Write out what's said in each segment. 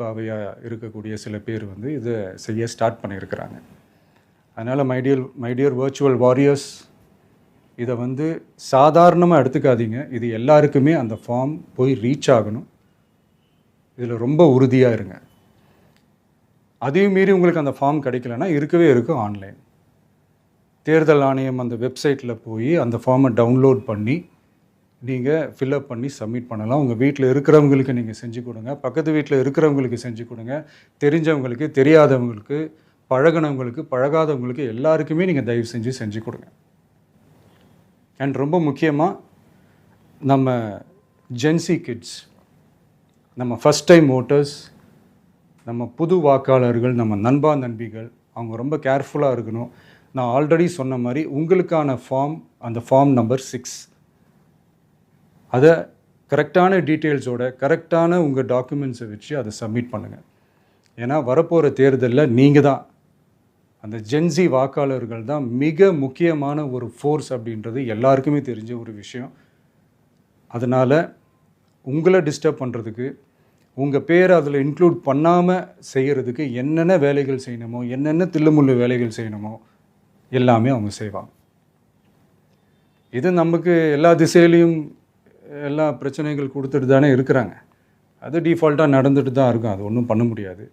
பாவையாக இருக்கக்கூடிய சில பேர் வந்து இதை செய்ய ஸ்டார்ட் பண்ணியிருக்கிறாங்க. அதனால் மை டியர் வர்ச்சுவல் வாரியர்ஸ், இதை வந்து சாதாரணமாக எடுத்துக்காதீங்க. இது எல்லாருக்குமே அந்த ஃபார்ம் போய் ரீச் ஆகணும். இதில் ரொம்ப உறுதியாக இருங்க. அதையும் மீறி உங்களுக்கு அந்த ஃபார்ம் கிடைக்கலன்னா இருக்கவே இருக்கும் ஆன்லைன். தேர்தல் ஆணையம் அந்த வெப்சைட்டில் போய் அந்த ஃபார்மை டவுன்லோட் பண்ணி நீங்கள் ஃபில்அப் பண்ணி சப்மிட் பண்ணலாம். உங்கள் வீட்டில் இருக்கிறவங்களுக்கு நீங்கள் செஞ்சு கொடுங்க, பக்கத்து வீட்டில் இருக்கிறவங்களுக்கு செஞ்சு கொடுங்க, தெரிஞ்சவங்களுக்கு, தெரியாதவங்களுக்கு, பழகினவங்களுக்கு, பழகாதவங்களுக்கு எல்லாருக்குமே நீங்கள் தயவு செஞ்சு கொடுங்க. அண்ட் ரொம்ப முக்கியமாக நம்ம ஜென்சி கிட்ஸ், நம்ம ஃபஸ்ட் டைம் ஓட்டர்ஸ், நம்ம புது வாக்காளர்கள், நம்ம நண்பா நண்பிகள், அவங்க ரொம்ப கேர்ஃபுல்லாக இருக்கணும். நான் ஆல்ரெடி சொன்ன மாதிரி உங்களுக்கான ஃபார்ம், அந்த ஃபார்ம் நம்பர் 6, அதை கரெக்டான டீட்டெயில்ஸோட கரெக்டான உங்கள் டாக்குமெண்ட்ஸை வச்சு அதை சப்மிட் பண்ணுங்கள். ஏன்னா வரப்போகிற தேர்தலில் நீங்கள் தான், அந்த ஜென்சி வாக்காளர்கள் தான் மிக முக்கியமான ஒரு ஃபோர்ஸ் அப்படின்றது எல்லாருக்குமே தெரிஞ்ச ஒரு விஷயம். அதனால் உங்களை டிஸ்டர்ப் பண்ணுறதுக்கு, உங்கள் பேரை அதில் இன்க்ளூட் பண்ணாமல் செய்கிறதுக்கு என்னென்ன வேலைகள் செய்யணுமோ, என்னென்ன தில்லுமுள்ளு வேலைகள் செய்யணுமோ எல்லாமே அவங்க செய்வாங்க. இது நமக்கு எல்லா திசையிலையும் எல்லா பிரச்சனைகள் கொடுத்துட்டு தானே இருக்கிறாங்க. அது டிஃபால்ட்டாக நடந்துட்டு தான் இருக்கும். அது ஒன்றும் பண்ண முடியாது.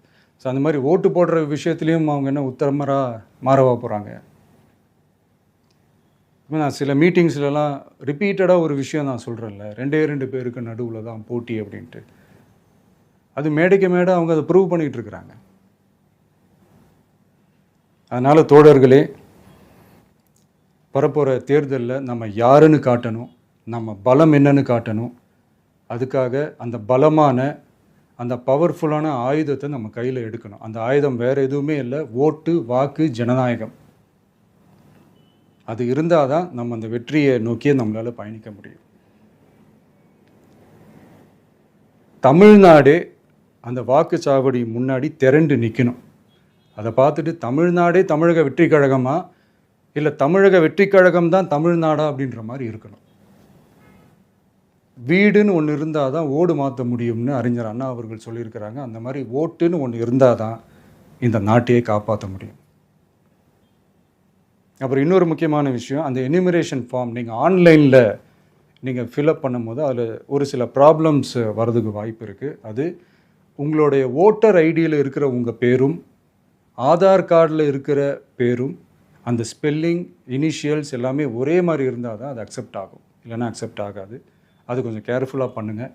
ஸோ அந்த மாதிரி ஓட்டு போடுற விஷயத்துலேயும் அவங்க என்ன மாறவா போகிறாங்க. இப்போ நான் சில மீட்டிங்ஸ்லலாம் ரிப்பீட்டடாக ஒரு விஷயம் நான் சொல்கிறேன்ல, 2 பேருக்கு நடுவில் தான் போட்டி அப்படின்ட்டு. அது மேடைக்கு மேடை அவங்க அதை ப்ரூவ் பண்ணிகிட்டு இருக்கிறாங்க. அதனால் தோழர்களே, வரப்போகிற தேர்தலில் நம்ம யாருன்னு காட்டணும், நம்ம பலம் என்னன்னு காட்டணும். அதுக்காக அந்த பலமான, அந்த பவர்ஃபுல்லான ஆயுதத்தை நம்ம கையில் எடுக்கணும். அந்த ஆயுதம் வேறு எதுவுமே இல்லை, ஓட்டு, வாக்கு, ஜனநாயகம். அது இருந்தால் தான் நம்ம அந்த வெற்றியை நோக்கியே நம்மளால் பயணிக்க முடியும். தமிழ்நாடே அந்த வாக்குச்சாவடி முன்னாடி திரண்டு நிற்கணும். அதை பார்த்துட்டு தமிழ்நாடே தமிழக வெற்றி கழகமா, இல்லை தமிழக வெற்றி கழகம் தான் தமிழ்நாடா அப்படின்ற மாதிரி இருக்கணும். வீடுன்னு ஒன்று இருந்தால் தான் ஓடு மாற்ற முடியும்னு அறிஞர் அண்ணா அவர்கள் சொல்லியிருக்கிறாங்க. அந்த மாதிரி ஓட்டுன்னு ஒன்று இருந்தால் தான் இந்த நாட்டையே காப்பாற்ற முடியும். அப்புறம் இன்னொரு முக்கியமான விஷயம், அந்த எனிமரேஷன் ஃபார்ம் நீங்கள் ஆன்லைனில் நீங்கள் ஃபில்அப் பண்ணும்போது அதில் ஒரு சில ப்ராப்ளம்ஸ் வர்றதுக்கு வாய்ப்பு இருக்குது. அது உங்களுடைய ஓட்டர் ஐடியில் இருக்கிற உங்கள் பேரும், ஆதார் கார்டில் இருக்கிற பேரும், அந்த ஸ்பெல்லிங், இனிஷியல்ஸ் எல்லாமே ஒரே மாதிரி இருந்தால் தான் அது அக்செப்ட் ஆகும், இல்லைன்னா அக்செப்ட் ஆகாது. அது கொஞ்சம் கேர்ஃபுல்லாக பண்ணுங்கள்.